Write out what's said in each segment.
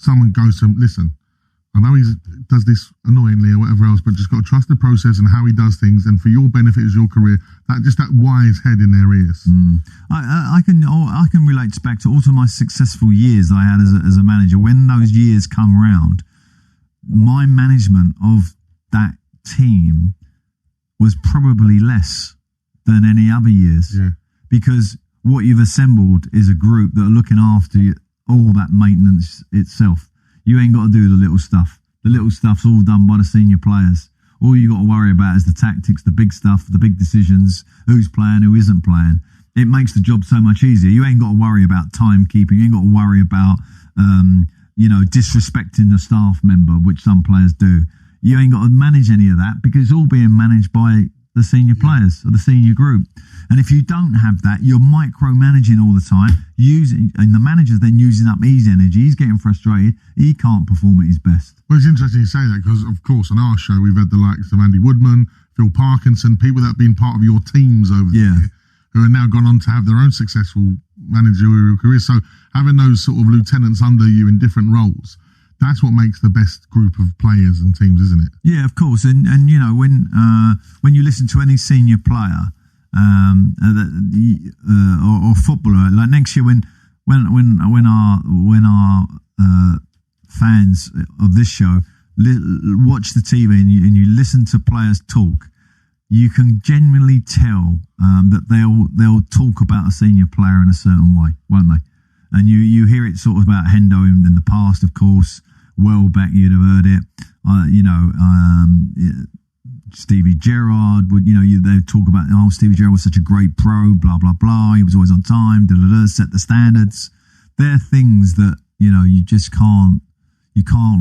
someone goes to him, listen, I know he does this annoyingly or whatever else, but just got to trust the process and how he does things, and for your benefit as your career, that wise head in their ears. I can relate back to all of my successful years I had as a manager. When those years come round, my management of that team was probably less than any other years, because what you've assembled is a group that are looking after all that maintenance itself. You ain't got to do the little stuff. The little stuff's all done by the senior players. All you got to worry about is the tactics, the big stuff, the big decisions, who's playing, who isn't playing. It makes the job so much easier. You ain't got to worry about timekeeping. You ain't got to worry about, disrespecting the staff member, which some players do. You ain't got to manage any of that because it's all being managed by the senior players or the senior group. And if you don't have that, you're micromanaging all the time, and the manager's then using up his energy. He's getting frustrated. He can't perform at his best. Well, it's interesting you say that because, of course, on our show, we've had the likes of Andy Woodman, Phil Parkinson, people that have been part of your teams over the year, who have now gone on to have their own successful managerial careers. So having those sort of lieutenants under you in different roles, that's what makes the best group of players and teams, isn't it? Yeah, of course. And you know, when you listen to any senior player or footballer, like next year when our fans of this show watch the TV and you listen to players talk, you can genuinely tell that they'll talk about a senior player in a certain way, won't they? And you hear it sort of about Hendo in the past, of course. Well back, you'd have heard it. Stevie Gerrard would, they talk about, Stevie Gerrard was such a great pro, blah, blah, blah. He was always on time, set the standards. They're things that, you just can't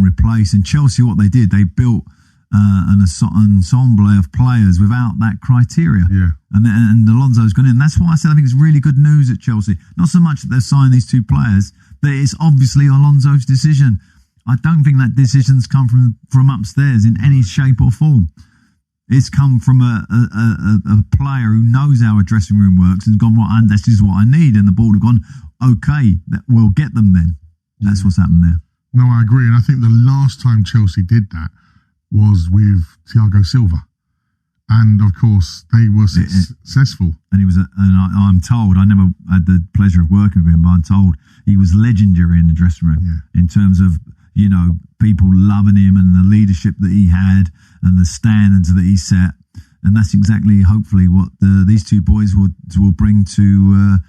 replace. And Chelsea, what they did, they built an ensemble of players without that criteria. Yeah. And Alonso's gone in. That's why I said I think it's really good news at Chelsea. Not so much that they've signed these two players, but it's obviously Alonso's decision. I don't think that decision's come from upstairs in any shape or form. It's come from a player who knows how a dressing room works and gone, right, and this is what I need. And the board have gone, okay, we'll get them then. That's what's happened there. No, I agree. And I think the last time Chelsea did that was with Thiago Silva. And of course, they were successful. And he was, I'm told, I never had the pleasure of working with him, but I'm told he was legendary in the dressing room in terms of, people loving him and the leadership that he had and the standards that he set. And that's exactly, hopefully, what these two boys will bring to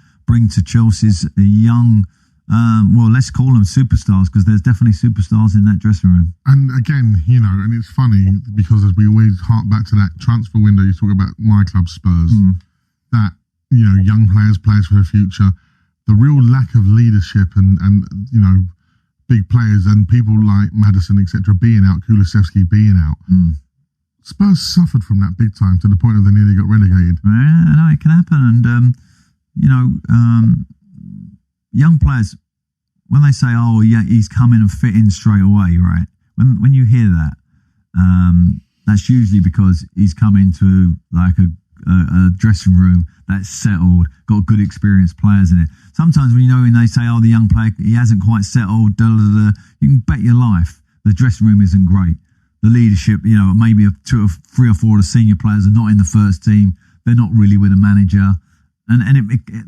Chelsea's young. Let's call them superstars, because there's definitely superstars in that dressing room. And again, and it's funny because as we always hark back to that transfer window, you talk about my club Spurs, that, young players for the future, the real lack of leadership and big players and people like Maddison, etc., being out, Kulusevski being out. Spurs suffered from that big time to the point of they nearly got relegated. Yeah, no, it can happen. And, young players, when they say, "Oh, yeah, he's coming and fit in straight away," right? When you hear that, that's usually because he's come into like a dressing room that's settled, got good experienced players in it. Sometimes when they say, "Oh, the young player, he hasn't quite settled," you can bet your life the dressing room isn't great. The leadership, maybe 2 or 3 or 4 of the senior players are not in the first team. They're not really with a manager. And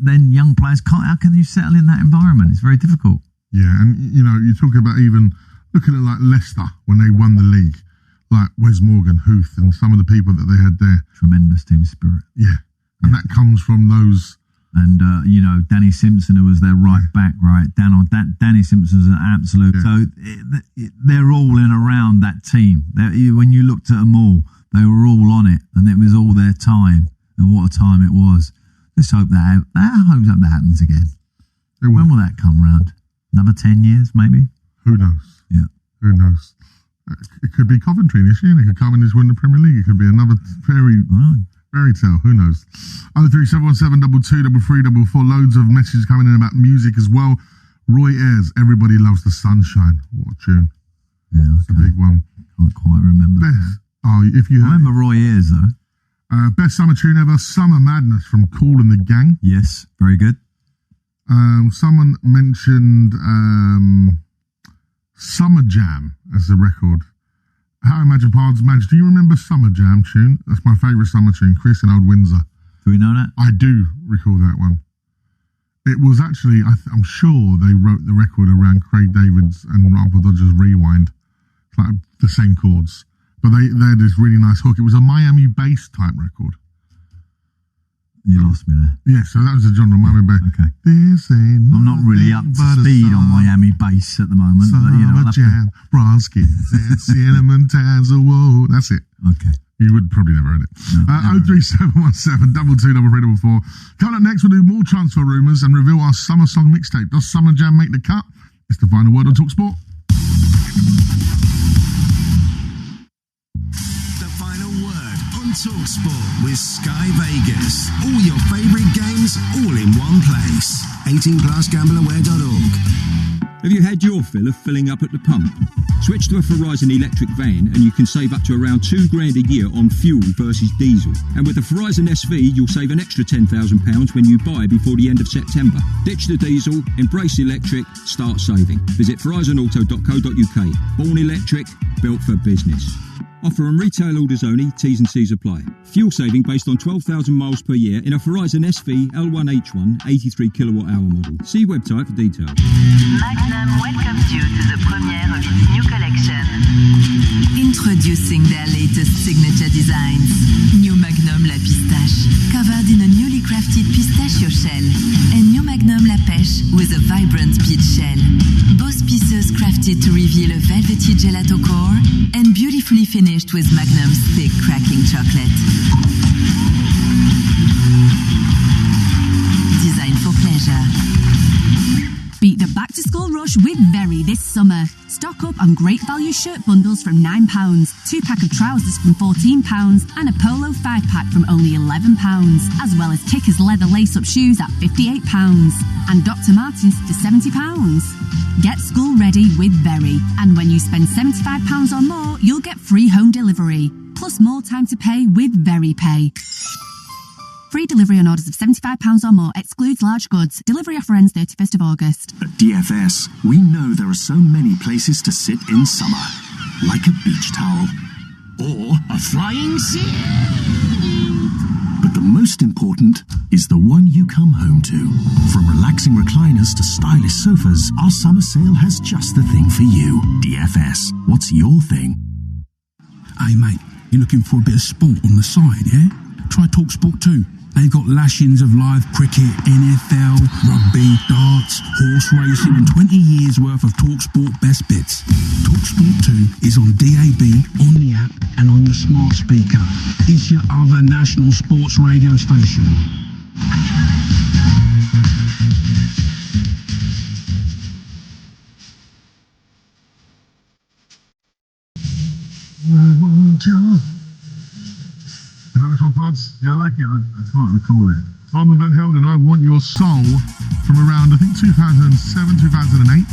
then young players can't. How can you settle in that environment? It's very difficult. Yeah, and you talk about even looking at like Leicester when they won the league, like Wes Morgan, Huth, and some of the people that they had there. Tremendous team spirit. Yeah, and that comes from those. And Danny Simpson, who was their right back, right? Danny Simpson was an absolute. Yeah. So they're all in around that team. When you looked at them all, they were all on it, and it was all their time. And what a time it was. Let's hope that happens again. When will that come round? Another 10 years, maybe? Who knows? Yeah. Who knows? It could be Coventry this year. They could come and just win the Premier League. It could be another fairy tale. Who knows? 03717 223344. Loads of messages coming in about music as well. Roy Ayers, Everybody Loves the Sunshine. What a tune. Yeah, that's a big one. Can't quite remember. I remember Roy Ayers, though. Best summer tune ever, Summer Madness from Kool and the Gang. Yes, very good. Someone mentioned Summer Jam as the record. How I Imagine Parts Match. Do you remember Summer Jam tune? That's my favourite summer tune. Chris in Old Windsor. Do we know that? I do recall that one. It was actually, I'm sure they wrote the record around Craig David's and Uncle Dodger's Rewind. Like the same chords. But they had this really nice hook. It was a Miami bass type record. You lost me there. Yeah, so that was a genre, Miami bass. Okay. This ain't I'm not really up to speed on Miami bass at the moment. But, you know, Jam, bronze skins and cinnamon tans. Whoa, that's it. Okay. You would probably never heard it. No, 03717 223344. Coming up next, we'll do more transfer rumours and reveal our summer song mixtape. Does Summer Jam make the cut? It's the final word on TalkSport. The final word on TalkSport with Sky Vegas. All your favourite games, all in one place. 18 plus gambleaware.org. Have you had your fill of filling up at the pump? Switch to a Verizon electric van and you can save up to around $2,000 a year on fuel versus diesel. And with the Verizon SV, you'll save an extra £10,000 when you buy before the end of September. Ditch the diesel, embrace electric, start saving. Visit verizonauto.co.uk. Born electric, built for business. Offer on retail orders only, T's and C's apply. Fuel saving based on 12,000 miles per year in a Verizon SV L1H1 83 kilowatt hour model. See website for details. Magnum welcomes you to the premiere of its new collection. Introducing their latest signature designs. New Magnum La Pistache, covered in a newly crafted pistachio shell. And New Magnum La Pêche with a vibrant peach shell. Both pieces crafted to reveal a velvety gelato core and beautifully finished with Magnum's thick cracking chocolate. Designed for pleasure. Beat the back-to-school rush with Very this summer. Stock up on great value shirt bundles from £9, 2-pack of trousers from £14 and a polo 5-pack from only £11, as well as Kickers leather lace-up shoes at £58 and Dr. Martens to £70. Get school ready with Very, and when you spend £75 or more, you'll get free home delivery, plus more time to pay with Very Pay. Free delivery on orders of £75 or more, excludes large goods. Delivery offer ends 31st of August. At DFS, we know there are so many places to sit in summer. Like a beach towel. Or a flying seal. But the most important is the one you come home to. From relaxing recliners to stylish sofas, our summer sale has just the thing for you. DFS, what's your thing? Hey mate, you looking for a bit of sport on the side, yeah? Try TalkSport 2. They've got lashings of live cricket, NFL, rugby, darts, horse racing and 20 years worth of TalkSport best bits. TalkSport 2 is on DAB, on the app and on your smart speaker. It's your other national sports radio station. Yeah, I like it. I can't recall it. Armand Van Helden, I Want Your Soul, from around, I think, 2007, 2008.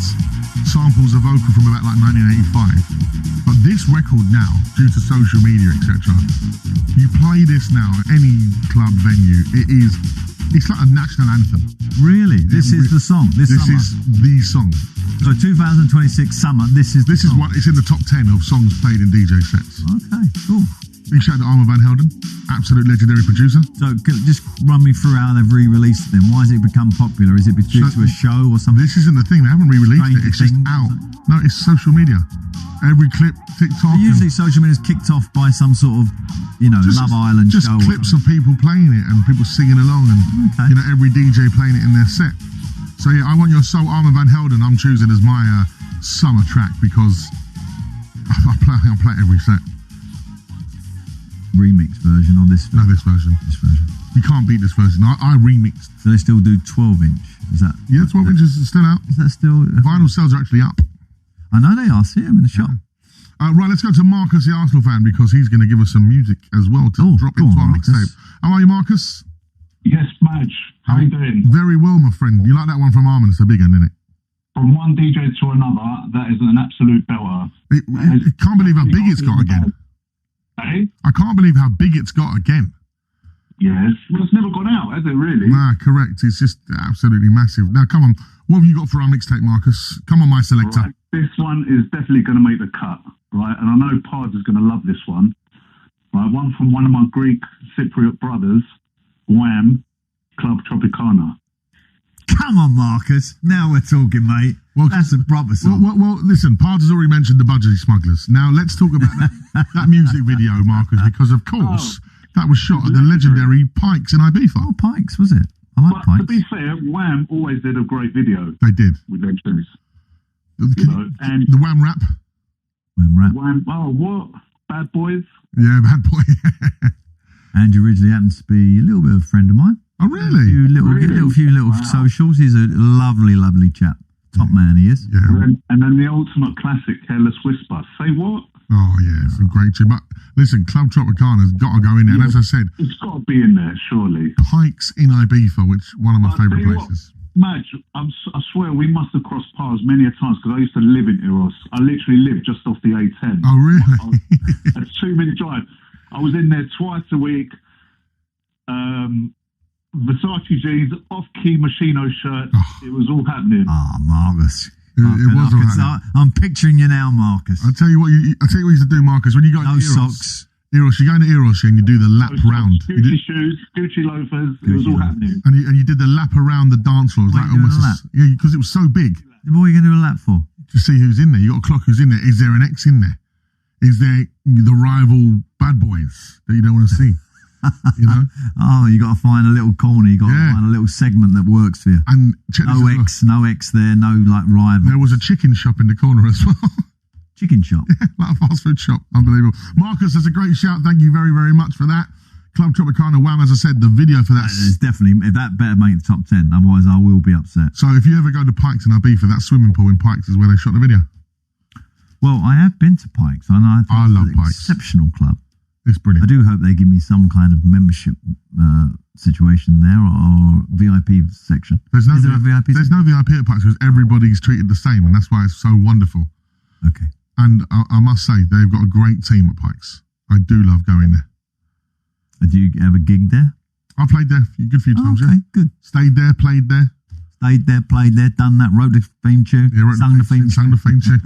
Samples a vocal from about like 1985. But this record now, due to social media, etc., you play this now at any club venue, it's like a national anthem. Really? This is the song? This is the song. So 2026 summer, this is what, it's in the top 10 of songs played in DJ sets. Okay, cool. Big shout out to Armand Van Helden, absolute legendary producer. So just run me through how they've re-released it then. Why has it become popular? Is it due to a show or something? This isn't the thing, they haven't re-released it, it's just out. No, it's social media. Every clip, TikTok. Usually social media is kicked off by some sort of, Love Island show. Just clips of people playing it and people singing along and, every DJ playing it in their set. So yeah, I Want Your Soul, Armand Van Helden, I'm choosing as my summer track because I play it every set. Remix version or this version? No, this version. You can't beat this version. I remixed. So they still do 12-inch? Is that? Yeah, 12 inches is still out. Is that still? Vinyl sales are actually up. I know they are. See them in the shop. Right, let's go to Marcus, the Arsenal fan, because he's going to give us some music as well to drop into our mixtape. How are you, Marcus? Yes, Madge. How are you doing? Very well, my friend. You like that one from Armin? It's a big one, isn't it? From one DJ to another, that is an absolute belter. I can't believe how big it's got again. Eh? I can't believe how big it's got again. Yes. Well, it's never gone out, has it, really? Nah, correct. It's just absolutely massive. Now, come on. What have you got for our mixtape, Marcus? Come on, my selector. Right. This one is definitely going to make the cut, right? And I know Pards is going to love this one. Right, one from one of my Greek Cypriot brothers, Wham, Club Tropicana. Come on, Marcus. Now we're talking, mate. Well, that's a proper song. Well, listen, Pards has already mentioned the Budgie Smugglers. Now, let's talk about that music video, Marcus, because, of course, that was shot at the legendary Pikes in Ibiza. Oh, Pikes, was it? I like But Pikes. to be fair, Wham always did a great video. They did. With their tunes. And the Wham rap. Wham, oh, what? Bad Boys? Yeah, Bad Boy. Andrew Ridgely happens to be a little bit of a friend of mine. Oh, really? A few little socials. He's a lovely, lovely chap. Top man he is. Yeah. And then the ultimate classic, Careless Whisper. Say what? Oh, yeah, some great tune. But listen, Club Tropicana's got to go in there. And as I said, it's got to be in there, surely. Pikes in Ibiza, which one of my favourite places. Madge, I swear we must have crossed paths many a times because I used to live in Eros. I literally lived just off the A10. Oh, really? A 2-minute drive. I was in there twice a week. Versace jeans, off-key Machino shirt. It was all happening. Ah, Marcus. It was all happening. I'm picturing you now, Marcus. I'll tell you what you used to do, Marcus. When you got no Eros, socks. Eros, you go into Eros and you do the lap round. Gucci shoes, Gucci loafers. It was all happening. And you did the lap around the dance floor. Why are you doing a lap? Yeah, because it was so big. What are you going to do a lap for? To see who's in there. You got to clock who's in there. Is there an ex in there? Is there the rival bad boys that you don't want to see? You know? Oh, you got to find a little corner. You got to find a little segment that works for you. And check no ex there. No like rival. There was a chicken shop in the corner as well. Chicken shop? Yeah, like a fast food shop. Unbelievable. Marcus, that's a great shout. Thank you very, very much for that. Club Tropicana, Wham, as I said, the video for that. It's definitely, that better make the top 10. Otherwise, I will be upset. So if you ever go to Pikes in Ibiza, that swimming pool in Pikes is where they shot the video. Well, I have been to Pikes. I love Pikes. Exceptional club. It's brilliant. I do hope they give me some kind of membership situation there or VIP section. Is there a VIP There's no VIP at Pikes because everybody's treated the same, and that's why it's so wonderful. Okay. And I must say, they've got a great team at Pikes. I do love going there. Do you ever gig there? I played there a good few times, okay, good. Stayed there, played there. Stayed there, played there, done that, wrote the theme tune, sung the theme tune.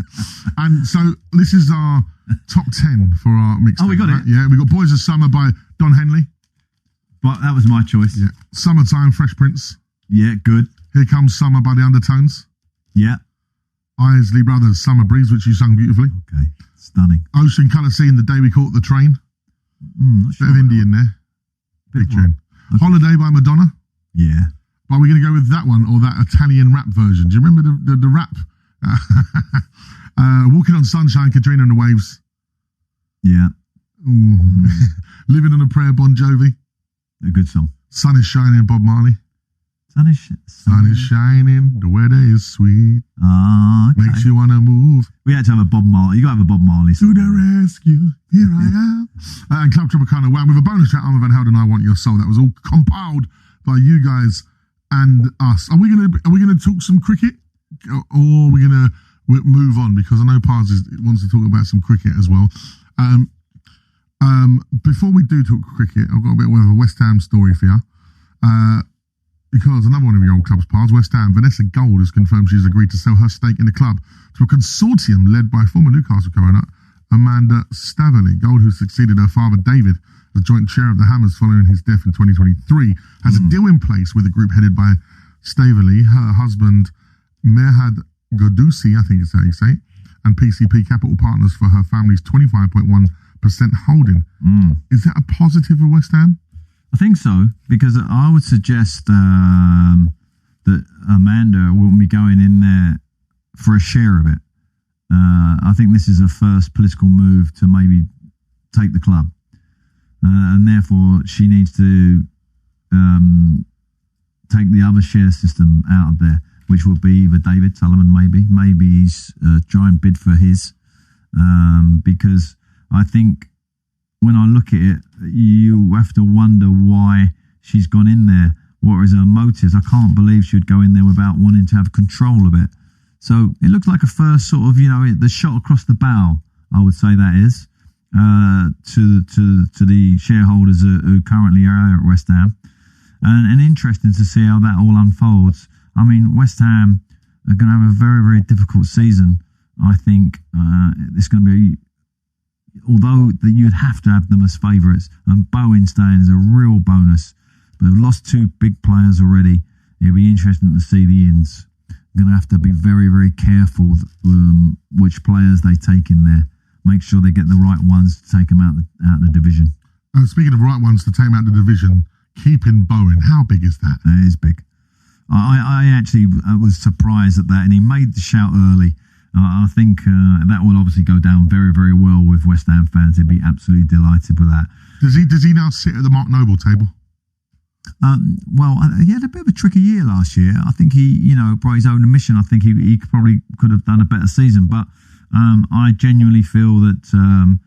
And so this is our top 10 for our mixtape. Oh, we got it? Yeah, we got Boys of Summer by Don Henley. But that was my choice. Yeah. Summertime, Fresh Prince. Yeah, good. Here Comes Summer by the Undertones. Yeah. Isley Brothers, Summer Breeze, which you sung beautifully. Okay, stunning. Ocean Colour Sea and The Day We Caught the Train. Bit of indie in there. Big tune. Okay. Holiday by Madonna. Yeah. Are we going to go with that one or that Italian rap version? Do you remember the rap? Walking on Sunshine, Katrina and the Waves. Yeah. Living on a Prayer, Bon Jovi. A good song. Sun is Shining, Bob Marley. Sun is shining, the weather is sweet. Ah, okay. Makes you want to move. We had to have a Bob Marley. You got to have a Bob Marley song. To the rescue, here I am. And Club Tropicana, Wham, with a bonus track, Armand Van Helden, I Want Your Soul. That was all compiled by you guys and us. Are we gonna talk some cricket, or are we gonna move on? Because I know Paz wants to talk about some cricket as well. Before we do talk cricket, I've got a bit of a West Ham story for you. Because another one of your old clubs, Paz, West Ham, Vanessa Gold has confirmed she's agreed to sell her stake in the club to a consortium led by former Newcastle co-owner Amanda Staveley. Gold, who succeeded her father David as joint chair of the Hammers following his death in 2023, has a deal in place with a group headed by Staveley, her husband Merhad Godusi, I think is how you say it, and PCP Capital Partners for her family's 25.1% holding. Is that a positive for West Ham? I think so, because I would suggest that Amanda won't be going in there for a share of it. I think this is her first political move to maybe take the club. And therefore she needs to take the other share system out of there, which would be either David Sullivan, maybe he's try and bid for his, because I think when I look at it, you have to wonder why she's gone in there. What is her motives? I can't believe she would go in there without wanting to have control of it. So it looks like a first sort of, the shot across the bow, I would say that is, to the shareholders who currently are at West Ham. And interesting to see how that all unfolds. I mean, West Ham are going to have a very, very difficult season. I think it's going to be, although you'd have to have them as favourites, and Bowen staying is a real bonus. But they've lost 2 big players already. It'll be interesting to see the ins. Going to have to be very, very careful which players they take in there. Make sure they get the right ones to take them out of the division. Speaking of right ones to take them out of the division, keeping Bowen, how big is that? It is big. I actually was surprised at that, and he made the shout early. I think that will obviously go down very, very well with West Ham fans. They'd be absolutely delighted with that. Does he now sit at the Mark Noble table? He had a bit of a tricky year last year. I think he, by his own admission, I think he probably could have done a better season. But I genuinely feel that,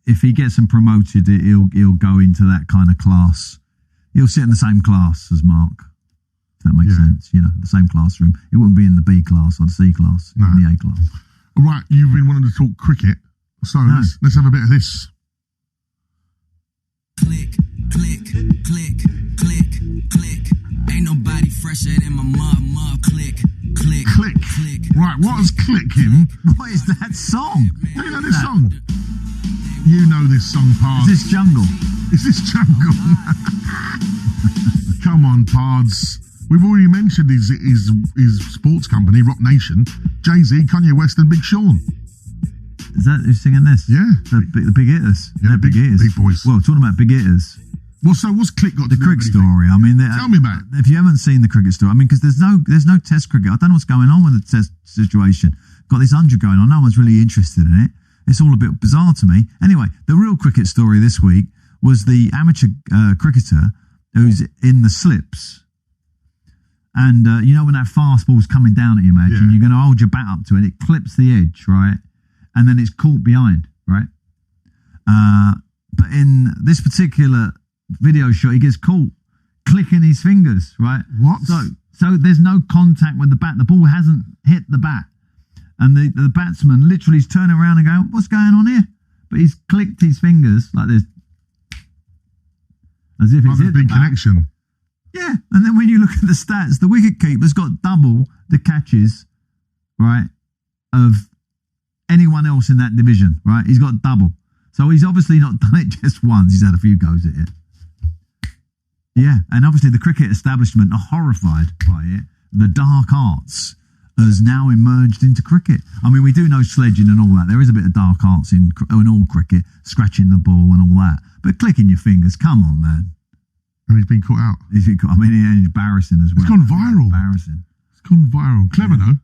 if he gets him promoted, he'll go into that kind of class. He'll sit in the same class as Mark. If that makes sense. The same classroom. He wouldn't be in the B class or the C class, in the A class. All right, you've been wanting to talk cricket, so let's have a bit of this. Click, click, click, click, click. Ain't nobody fresher than my mom. Click, click, click, click. Right, what is clicking? What is that song? You know this song? You know this song, Pards. Is this Jungle? Is this Jungle? Come on, Pards. We've already mentioned his sports company, Rock Nation, Jay-Z, Kanye West and Big Sean. Is that who's singing this? Yeah. The Big Hitters. Yeah, Big Hitters. Big boys. Well, talking about Big Hitters. Well, so what's Click got to do with cricket story? I mean, tell me about it. If you haven't seen the cricket story, I mean, because there's no Test cricket. I don't know what's going on with the Test situation. Got this 100 going on. No one's really interested in it. It's all a bit bizarre to me. Anyway, the real cricket story this week was the amateur cricketer who's in the slips. And when that fast ball's coming down at you, imagine you're going to hold your bat up to it. It clips the edge, right? And then it's caught behind, right? But in this particular video shot, he gets caught clicking his fingers, right? What? So there's no contact with the bat. The ball hasn't hit the bat. And the batsman literally is turning around and going, what's going on here? But he's clicked his fingers like this. As if it's hit the big bat. Connection. Yeah. And then when you look at the stats, the wicketkeeper's got double the catches, right, of anyone else in that division, right? He's got double. So he's obviously not done it just once. He's had a few goes at it. Yeah, and obviously the cricket establishment are horrified by it. The dark arts has now emerged into cricket. I mean, we do know sledging and all that. There is a bit of dark arts in all cricket, scratching the ball and all that. But clicking your fingers, come on, man. And he's been caught out. He's embarrassing as well. It's gone viral. Embarrassing. It's gone viral. Clever, though.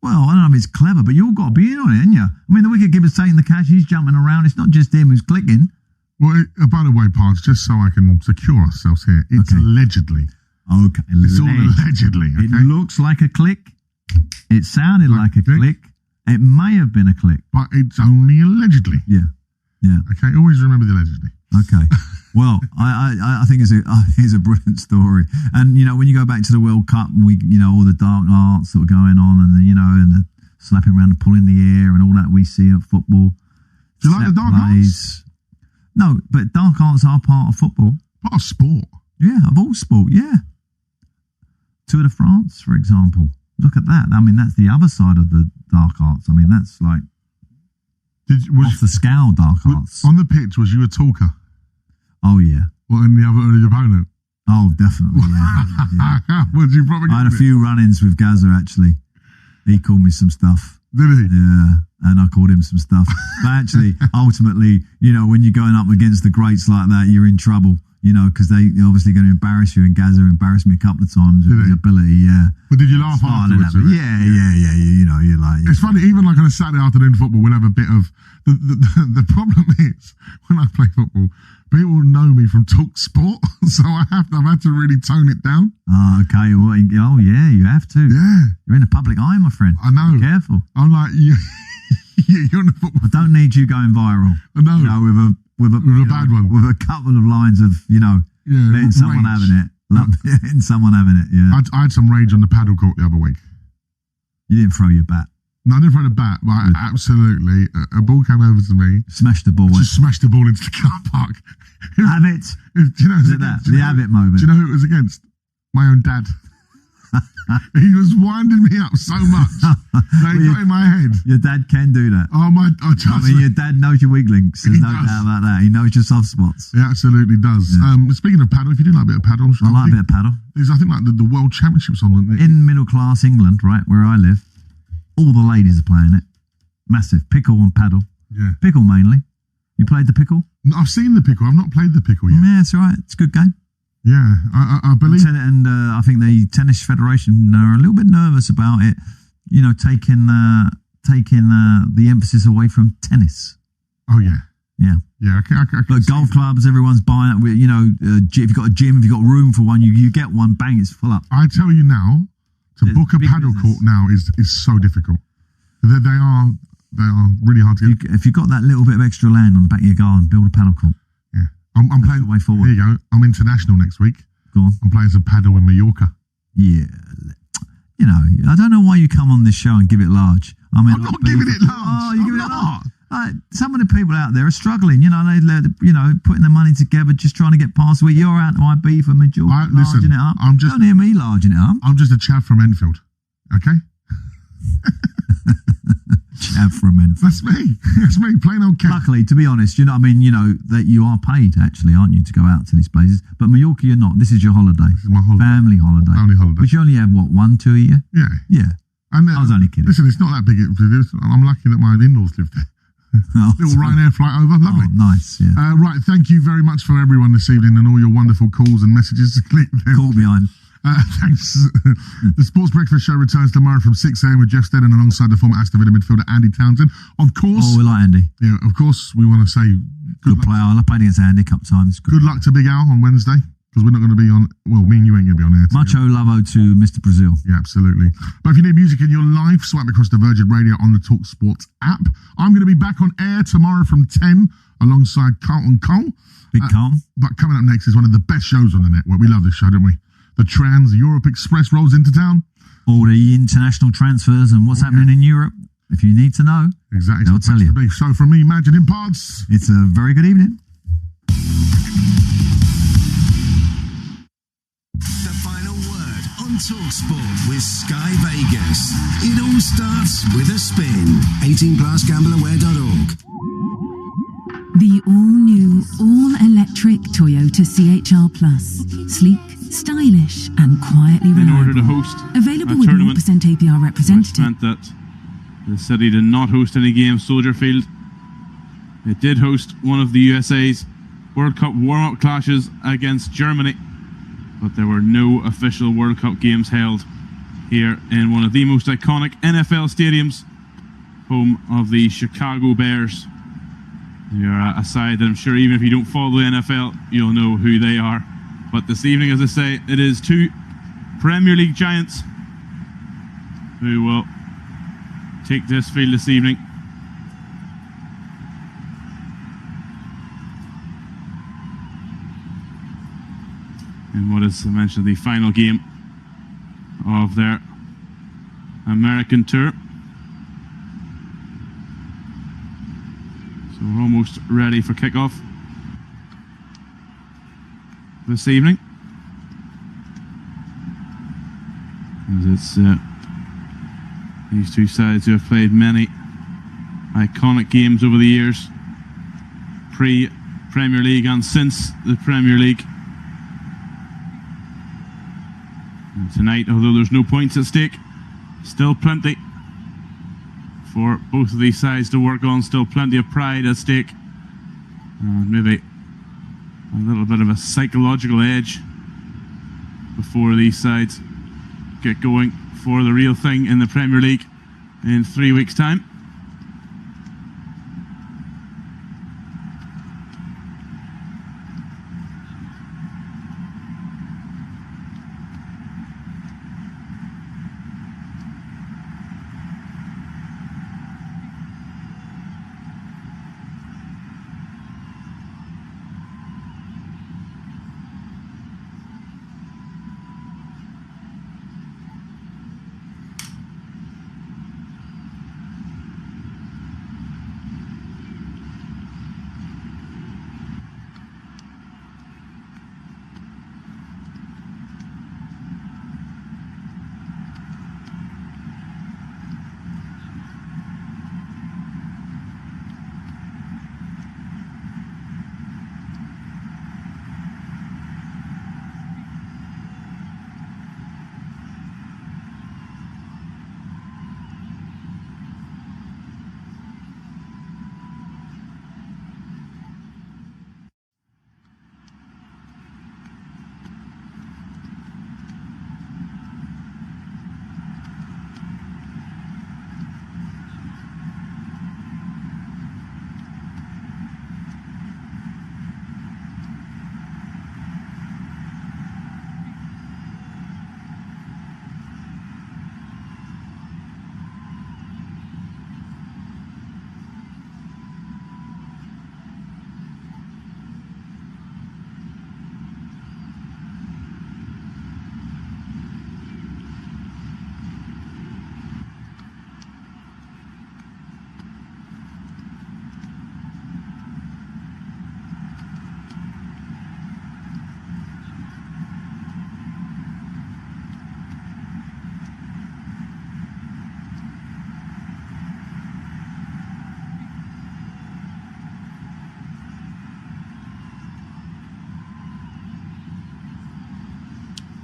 Well, I don't know if it's clever, but you all got to be in on it, ain't you? I mean, the wicketkeeper's taking the catch, he's jumping around. It's not just him who's clicking. Well, by the way, Pards, just so I can secure ourselves here, it's allegedly. Okay. It's all allegedly. Okay? It looks like a click. It sounded like a click. It may have been a click. But it's only allegedly. Yeah. Okay, always remember the allegedly. Okay. Well, I think it's a brilliant story. And, when you go back to the World Cup and all the dark arts that were going on and, and the slapping around and pulling the air and all that we see at football. Do you like the dark arts? No, but dark arts are part of football. Part of sport? Yeah, of all sport, yeah. Tour de France, for example. Look at that. I mean, that's the other side of the dark arts. I mean, that's like off the scale dark arts. On the pitch, was you a talker? Oh, yeah. What, in the other opponent? Oh, definitely, yeah. What did you probably I had a few run-ins with Gazza, actually. He called me some stuff. Did he? Yeah, and I called him some stuff. But actually, ultimately, when you're going up against the greats like that, you're in trouble, because they're obviously going to embarrass you, and Gazza embarrassed me a couple of times with his ability, yeah. But did you laugh afterwards? Yeah, you're like... It's funny, even like on a Saturday afternoon football, we'll have a bit of... The problem is, when I play football, people know me from Talk Sport, so I've had to really tone it down. Okay. Well, yeah, you have to. Yeah. You're in the public eye, my friend. I know. Be careful. I'm like, you're in the football. I don't need you going viral. I know. With a bad one. With a couple of lines of, letting someone having it. Letting someone having it, yeah. I had some rage on the paddle court the other week. You didn't throw your bat. No, I didn't throw the bat, but absolutely. A ball came over to me. Smashed the ball. Just smashed the ball into the car park. Have it. Do you know the have it moment. Do you know who it was against? My own dad. He was winding me up so much that he got in my head. Your dad can do that. Oh my! Your dad knows your weak links. There's no doubt about that. He knows your soft spots. He absolutely does. Yeah. Speaking of paddle, if you do like a bit of paddle, I like a bit of paddle. There's, I think, like the World Championships on in middle class England, right where I live. All the ladies are playing it. Massive pickle and paddle. Yeah, pickle mainly. You played the pickle? No, I've seen the pickle. I've not played the pickle yet. Yeah, it's all right. It's a good game. Yeah, I believe. And I think the Tennis Federation are a little bit nervous about it, taking the emphasis away from tennis. Oh, yeah. Yeah. Yeah, I but golf clubs, everyone's buying it. If you've got a gym, if you've got room for one, you get one, bang, it's full up. I tell you now, to book a paddle court now is so difficult. They are really hard to get. If you've got that little bit of extra land on the back of your garden, build a paddle court. Yeah. I'm playing. The way forward. Here you go. I'm international next week. Go on. I'm playing some paddle in Mallorca. Yeah. I don't know why you come on this show and give it large. I'm not giving it large. Oh, you give it large. Some of the people out there are struggling. They're putting their money together, just trying to get past where you're at. IB for Mallorca, larging it up. Don't hear me larging it up. I'm just a chav from Enfield. Okay. Chav from Enfield. That's me playing old cat. Luckily, to be honest, that you are paid actually, aren't you, to go out to these places? But Mallorca, you're not. This is your holiday. This is my holiday. Family holiday. Which you only have 1, 2 a year? Yeah. Yeah. And I was only kidding. Listen, it's not that big. I'm lucky that my in-laws live there. Little Ryanair flight over. Lovely. Oh, nice. Yeah. Right. Thank you very much for everyone this evening and all your wonderful calls and messages. Call behind. Thanks. The Sports Breakfast Show returns tomorrow from 6 a.m. with Jeff Steadon alongside the former Aston Villa midfielder Andy Townsend. Of course. Oh, we like Andy. Yeah, of course, we want to say good player. I played against Andy a couple of times. Good luck to Big Al on Wednesday, because we're not going to be on. Well, me and you ain't going to be on air. Mucho lavo to Mr. Brazil. Yeah, absolutely. But if you need music in your life, swipe across the Virgin Radio on the Talk Sports app. I'm going to be back on air tomorrow from 10 alongside Carlton Cole. Big Carlton. But coming up next is one of the best shows on the network. We love this show, don't we? The Trans Europe Express rolls into town. All the international transfers and what's happening in Europe. If you need to know, exactly, they'll tell you. So from me, Imagine in Pods, it's a very good evening. The final word on TalkSport with Sky Vegas. It all starts with a spin. 18+gambleaware.org. The all-new, all-electric Toyota CHR Plus. Sleek, stylish, and quietly reliable. In order to host available a with tournament, 0% APR representative. Which meant that the city did not host any games. Soldier Field. It did host one of the USA's World Cup warm-up clashes against Germany, but there were no official World Cup games held here in one of the most iconic NFL stadiums, home of the Chicago Bears. You're a side that I'm sure even if you don't follow the NFL, you'll know who they are. But this evening, as I say, it is two Premier League giants who will take this field this evening. In what is, I mentioned, the final game of their American tour. So we're almost ready for kickoff this evening. As it's these two sides who have played many iconic games over the years, pre-Premier League and since the Premier League. And tonight, although there's no points at stake, still plenty for both of these sides to work on, still plenty of pride at stake, and maybe a little bit of a psychological edge before these sides get going for the real thing in the Premier League in 3 weeks' time.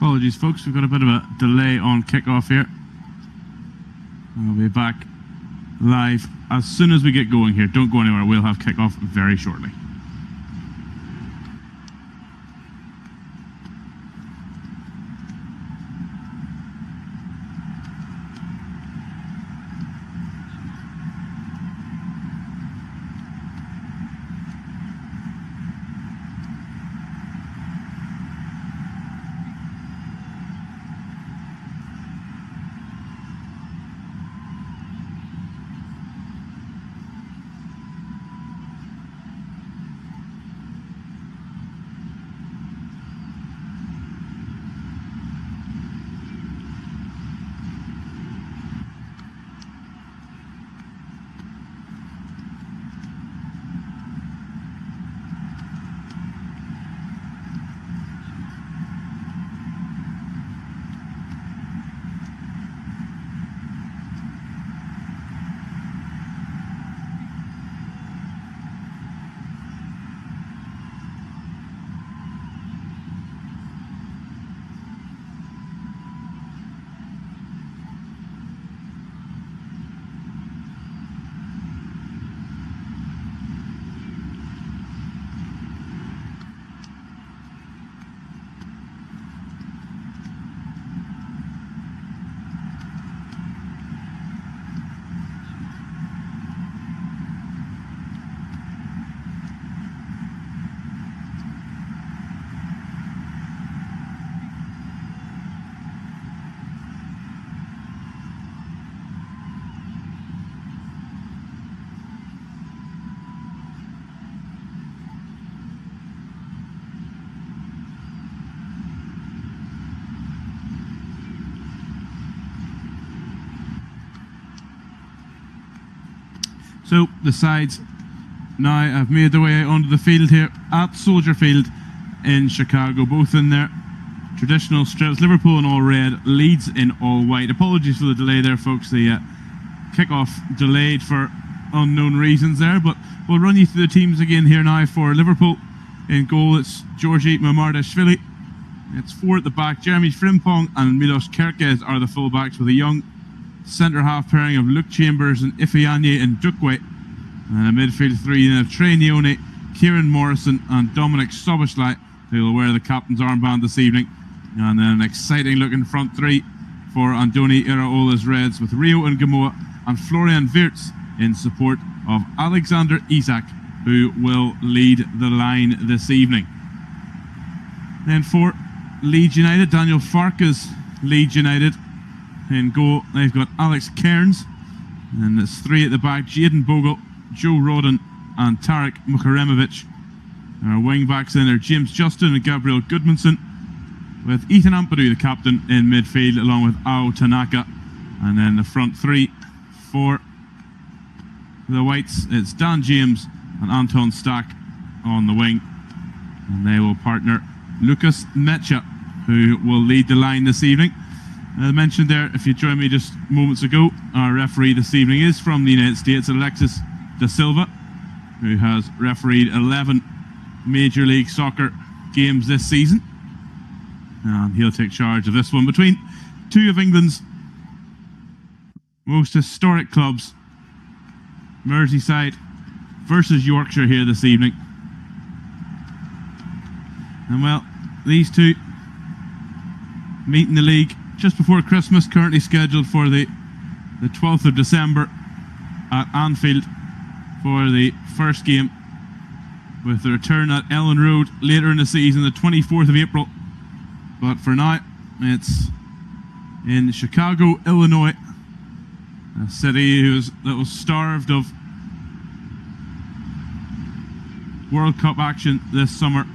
apologies, folks. We've got a bit of a delay on kickoff here. We'll be back live as soon as we get going here. Don't go anywhere. We'll have kickoff very shortly. So the sides now have made their way onto the field here at Soldier Field in Chicago, both in their traditional strips. Liverpool in all red, Leeds in all white. Apologies for the delay there, folks. The kickoff delayed for unknown reasons there, but we'll run you through the teams again here now. For Liverpool, in goal it's Georgi Mamardashvili. It's four at the back. Jeremy Frimpong and Milos Kerkez are the full-backs, with a young centre-half pairing of Luke Chambers and Ifeanyi and Dukwe. And a midfield three then of Trey Neone, Kieran Morrison and Dominic Soboslai, who will wear the captain's armband this evening. And then an exciting-looking front three for Andoni Iraola's Reds, with Rio Ngamoa and Florian Wirtz in support of Alexander Isak, who will lead the line this evening. Then for Leeds United, Daniel Farkas, Leeds United. In goal, they've got Alex Cairns, and it's three at the back: Jayden Bogle, Joe Rodden and Tarek Mukaremovic. Our wing backs in are James Justin and Gabriel Goodmanson, with Ethan Ampadu, the captain, in midfield, along with Ao Tanaka. And then the front three for the Whites, it's Dan James and Anton Stack on the wing, and they will partner Lucas Mecha, who will lead the line this evening. As mentioned there, if you joined me just moments ago, our referee this evening is from the United States, Alexis Da Silva, who has refereed 11 Major League Soccer games this season. And he'll take charge of this one between two of England's most historic clubs, Merseyside versus Yorkshire, here this evening. And well, these two meet in the league just before Christmas, currently scheduled for the 12th of December at Anfield for the first game, with the return at Ellen Road later in the season, the 24th of April. But for now, it's in Chicago, Illinois, a city that was starved of World Cup action this summer,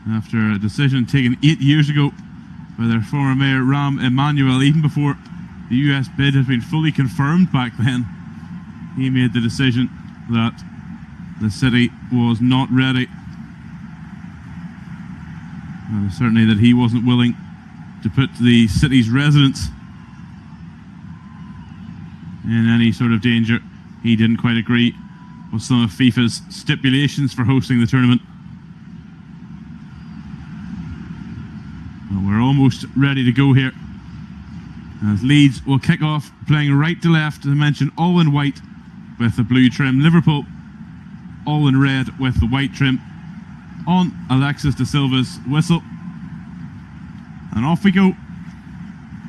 after a decision taken 8 years ago by their former mayor Rahm Emanuel. Even before the US bid had been fully confirmed back then, he made the decision that the city was not ready. Certainly that he wasn't willing to put the city's residents in any sort of danger. He didn't quite agree with some of FIFA's stipulations for hosting the tournament. almost ready to go here. As Leeds will kick off playing right to left, as I mentioned, all in white with the blue trim. Liverpool all in red with the white trim on Alexis de Silva's whistle. And off we go.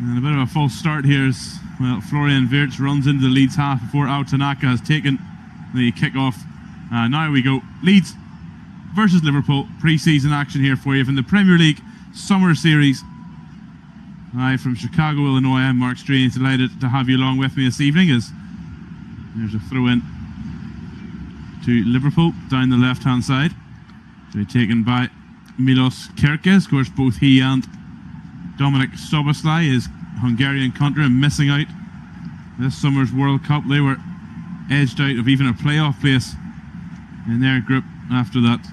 And a bit of a false start here as, well, Florian Wirtz runs into the Leeds half before Ao Tanaka has taken the kick-off. Now we go. Leeds versus Liverpool. Pre-season action here for you from the Premier League Summer Series. Hi from Chicago, Illinois. I'm Mark Strange. Delighted to have you along with me this evening as there's a throw-in to Liverpool down the left-hand side. To be taken by Milos Kerkez. Of course, both he and Dominik Szoboszlai, his Hungarian country, missing out this summer's World Cup. They were edged out of even a playoff place in their group after that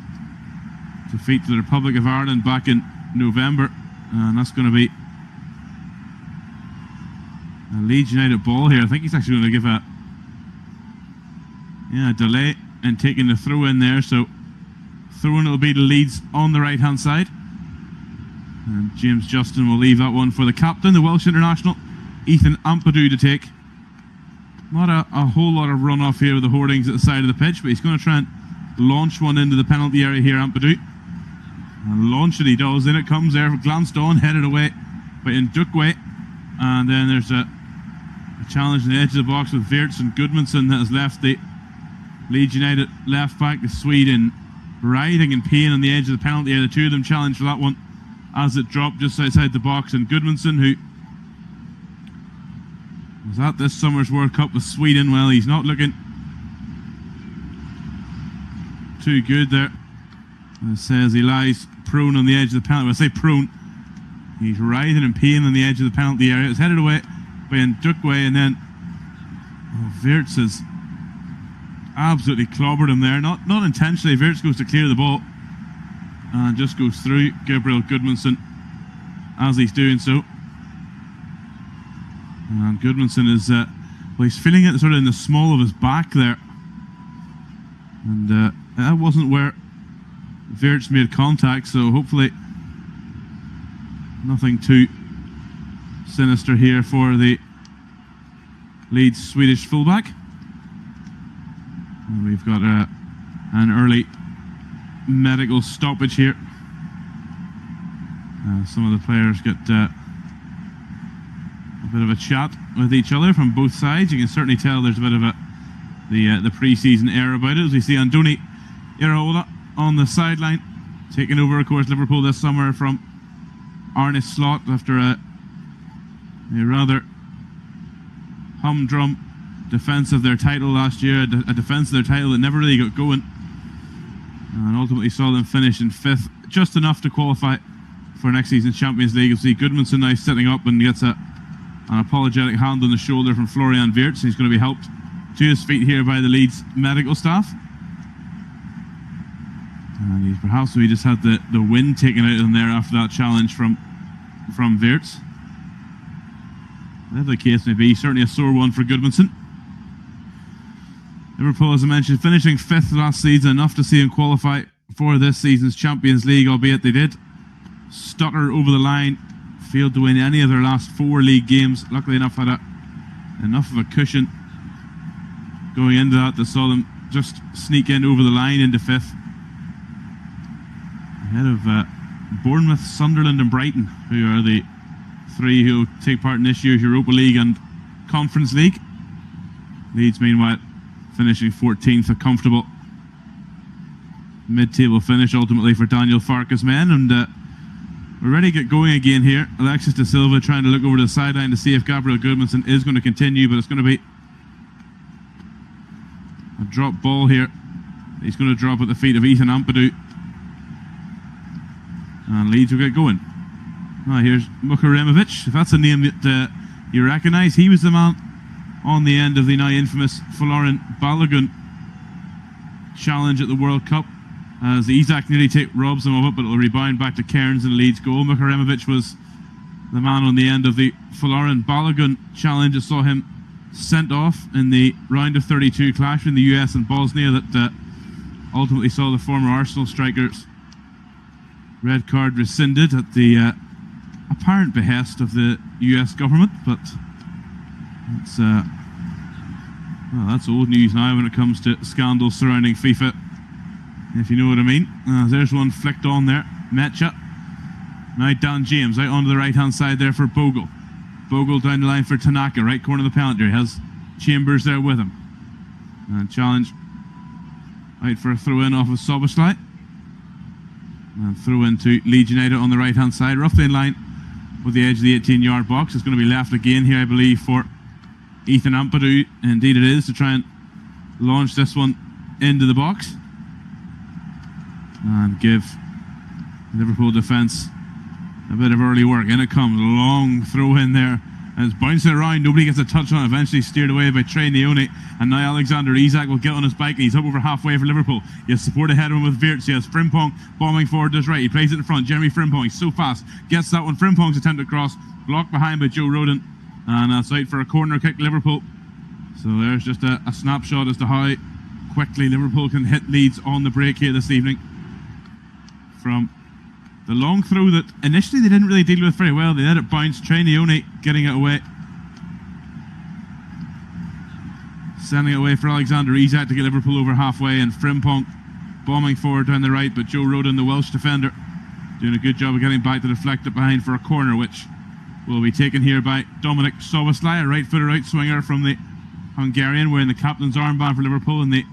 defeat to the Republic of Ireland back in November. And that's going to be a Leeds United ball here. I think he's actually going to give a delay in taking the throw in there. So throw in will be to Leeds on the right hand side. And James Justin will leave that one for the captain, the Welsh international, Ethan Ampadu, to take. Not a whole lot of runoff here with the hoardings at the side of the pitch, but he's going to try and launch one into the penalty area here, Ampadu. And launch it he does. In it comes there, glanced on, headed away by Ndukwe. And then there's a challenge in the edge of the box with Wirtz and Gudmundsson that has left the Leeds United left back, the Swede, in writhing in pain on the edge of the penalty area. The two of them challenged for that one as it dropped just outside the box. And Gudmundsson, who was at this summer's World Cup with Sweden, well, he's not looking too good there. It says he lies prone on the edge of the penalty. Well, I say prone. He's writhing in pain on the edge of the penalty area. It's headed away by Ndukwe, and then Wirtz has absolutely clobbered him there. Not intentionally. Wirtz goes to clear the ball and just goes through Gabriel Gudmundsson as he's doing so. And Gudmundsson is, well, he's feeling it sort of in the small of his back there. And that wasn't where Wirtz made contact, so hopefully nothing too sinister here for the Leeds Swedish fullback. And we've got an early medical stoppage here. Some of the players get a bit of a chat with each other from both sides. You can certainly tell there's a bit of the pre-season air about it, as we see Andoni Iraola on the sideline, taking over, of course, Liverpool this summer from Arne Slot after a rather humdrum defence of their title last year, a defence of their title that never really got going, and ultimately saw them finish in 5th, just enough to qualify for next season's Champions League. You'll see Gudmundsson now sitting up and gets an apologetic hand on the shoulder from Florian Wirtz. He's going to be helped to his feet here by the Leeds medical staff. And he's perhaps we just had the wind taken out of him there after that challenge from Wirtz. Whatever the case may be, certainly a sore one for Gudmundsson. Liverpool, as I mentioned, finishing 5th last season, enough to see him qualify for this season's Champions League, albeit they did stutter over the line, failed to win any of their last 4 league games. Luckily enough, had enough of a cushion going into that saw them just sneak in over the line into 5th. Ahead of Bournemouth, Sunderland and Brighton, who are the 3 who will take part in this year's Europa League and Conference League. Leeds, meanwhile, finishing 14th, a comfortable mid-table finish ultimately for Daniel Farke's men. And we're ready to get going again here. Alexis de Silva trying to look over the sideline to see if Gabriel Gudmundsson is going to continue, but it's going to be a drop ball here. He's going to drop at the feet of Ethan Ampadu. And Leeds will get going. Here's Mukaremovic. If that's a name that you recognise, he was the man on the end of the now infamous Folarin Balogun challenge at the World Cup, as Isak nearly robs him of it, but it'll rebound back to Cairns and Leeds goal. Mukaremovic was the man on the end of the Folarin Balogun challenge that saw him sent off in the round of 32 clash in the US and Bosnia that ultimately saw the former Arsenal striker's red card rescinded at the apparent behest of the US government, but it's well, that's old news now when it comes to scandals surrounding FIFA, if you know what I mean. There's one flicked on there, Metcha. Now Dan James out onto the right hand side there for Bogle. Bogle down the line for Tanaka, right corner of the penalty. He has Chambers there with him. And challenge out for a throw in off of Soboslai. And throw into Leeds United on the right hand side, roughly in line with the edge of the 18-yard box. It's going to be left again here, I believe, for Ethan Ampadu. Indeed it is, to try and launch this one into the box and give Liverpool defence a bit of early work. In it comes, long throw in there. It's bouncing around, nobody gets a touch on it, eventually steered away by Trey Neone, and now Alexander Isak will get on his bike and he's up over halfway for Liverpool. He has support ahead of him with Wirtz. He has Frimpong bombing forward to his right. He plays it in front. Jeremy Frimpong, he's so fast, gets that one. Frimpong's attempt to cross, blocked behind by Joe Rodon, and that's out for a corner kick, Liverpool. So there's just a snapshot as to how quickly Liverpool can hit Leeds on the break here this evening. From the long throw that initially they didn't really deal with very well. They let it bounce. Trey Neone getting it away. Sending it away for Alexander Isak to get Liverpool over halfway, and Frimpong bombing forward down the right, but Joe Rodon, the Welsh defender, doing a good job of getting back to deflect it behind for a corner, which will be taken here by Dominik Szoboszlai, a right-footed outswinger from the Hungarian, wearing the captain's armband for Liverpool in the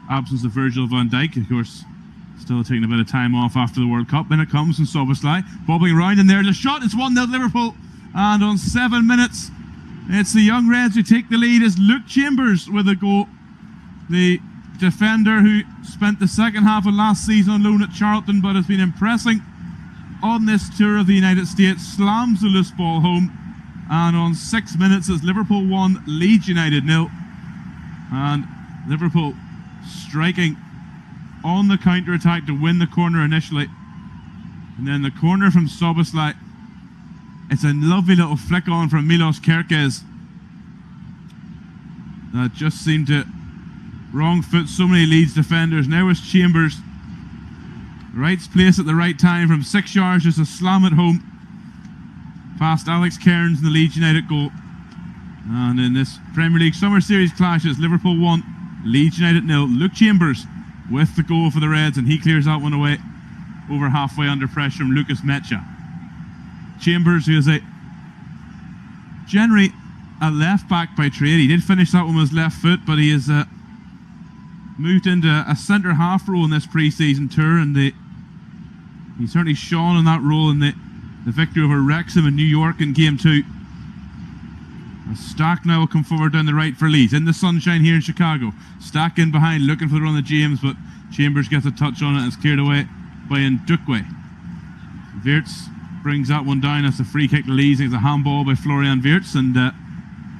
absence of Virgil van Dijk, of course. Still taking a bit of time off after the World Cup. In it comes from Szoboszlai, bobbing around, and there's a shot. It's 1-0 Liverpool, and on 7 minutes it's the young Reds who take the lead as Luke Chambers with a goal. The defender who spent the second half of last season on loan at Charlton but has been impressing on this tour of the United States, slams the loose ball home, and on 6 minutes as Liverpool 1, Leeds United 0, and Liverpool striking on the counter-attack to win the corner initially, and then the corner from Szoboszlai. It's a lovely little flick on from Milos Kerkez that just seemed to wrong foot so many Leeds defenders. Now it's Chambers, right place at the right time from 6 yards, just a slam at home past Alex Cairns in the Leeds United goal. And in this Premier League Summer Series clashes, Liverpool 1, Leeds United 0. Luke Chambers with the goal for the Reds, and he clears that one away over halfway under pressure from Lucas Metcha. Chambers, who is generally a left back by trade. He did finish that one with his left foot, but he has moved into a centre half role in this pre-season tour, and he certainly shone in that role in the victory over Wrexham in New York in Game 2. Stack now will come forward down the right for Leeds, in the sunshine here in Chicago. Stack in behind, looking for the run of James, but Chambers gets a touch on it and it's cleared away by Ndukwe. Wirtz brings that one down. That's a free kick to Leeds. It's a handball by Florian Wirtz, and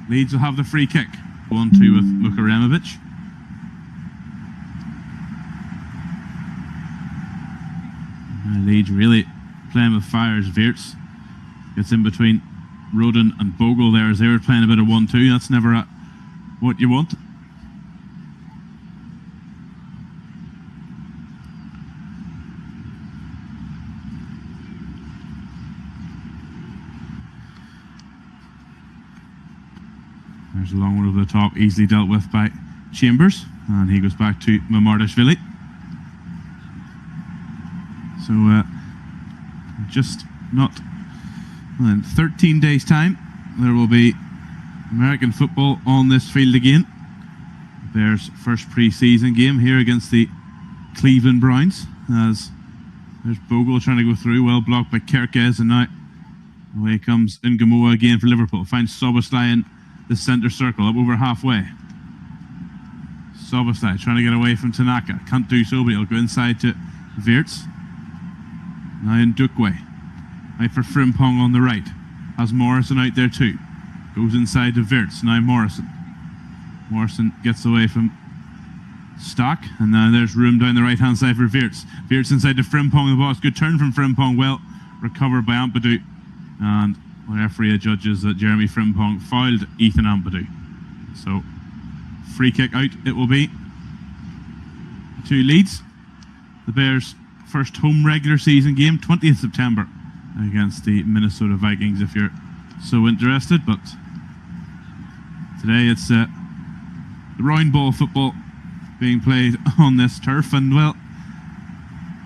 Leeds will have the free kick. 1-2 with Mukaremovic. Leeds really playing with fire as Wirtz gets in between Rodon and Bogle there as they were playing a bit of 1-2. That's never what you want. There's a long one over the top, easily dealt with by Chambers, and he goes back to Mamardashvili. So just not in 13 days time there will be American football on this field again. Bears' first pre-season game here against the Cleveland Browns, as there's Bogle trying to go through, well blocked by Kerkez, and now away comes Ngamoa again for Liverpool. Finds Szoboszlai in the centre circle, up over halfway. Szoboszlai trying to get away from Tanaka, can't do so, but he'll go inside to Wirtz. Now Ndukwe, out for Frimpong on the right, has Morrison out there too, goes inside to Wirtz. Now Morrison gets away from Stock, and now there's room down the right hand side for Wirtz. Wirtz inside to Frimpong, the boss. Good turn from Frimpong, well recovered by Ampadu, and the referee judges that Jeremy Frimpong fouled Ethan Ampadu. So free kick out it will be to Leeds. The Bears' first home regular season game, 20th September against the Minnesota Vikings if you're so interested. But today it's the round ball football being played on this turf, and well,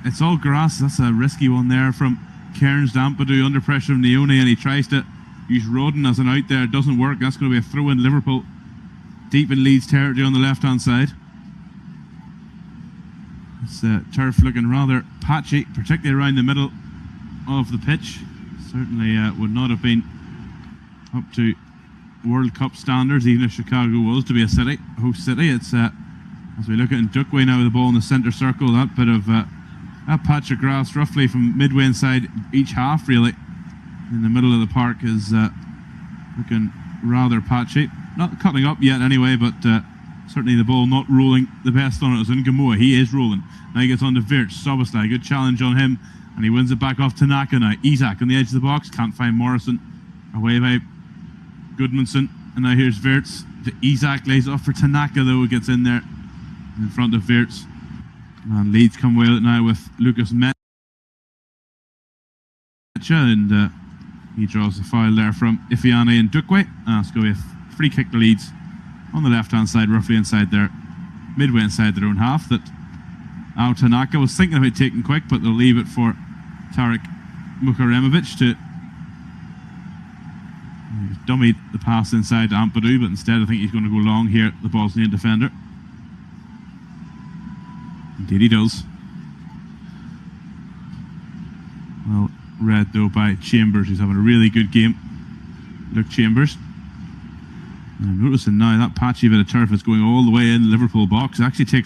it's all grass. That's a risky one there from Cairns Dampadu under pressure from Leone, and he tries to use Rodden as an out there. It doesn't work. That's going to be a throw in Liverpool deep in Leeds territory on the left hand side. It's turf looking rather patchy, particularly around the middle of the pitch. Certainly would not have been up to World Cup standards, even if Chicago was to be a city, host city. It's as we look at Ndukwe now with the ball in the centre circle, that bit of that patch of grass roughly from midway inside each half really in the middle of the park is looking rather patchy. Not cutting up yet anyway, but certainly the ball not rolling the best on it. As in Gamoa, he is rolling. Now he gets on to Wirtz. Soboslai, good challenge on him, and he wins it back off Tanaka now. Isak on the edge of the box, can't find Morrison. Away by Goodmanson, and now here's Wirtz. Isak lays off for Tanaka though, gets in there in front of Wirtz. And Leeds come away with it now with Lucas Mecha, and he draws the foul there from Ifiane and Ndukwe. It's going to be a free kick to Leeds on the left hand side, roughly inside their midway inside their own half, that Ao Tanaka was thinking about taking quick, but they'll leave it for Tarek Mukaremovic to dummy the pass inside to Ampadu, but instead I think he's going to go long here, the Bosnian defender. Indeed he does. Well read though by Chambers, who's having a really good game. Luke Chambers. And I'm noticing now that patchy bit of turf is going all the way in the Liverpool box. It actually takes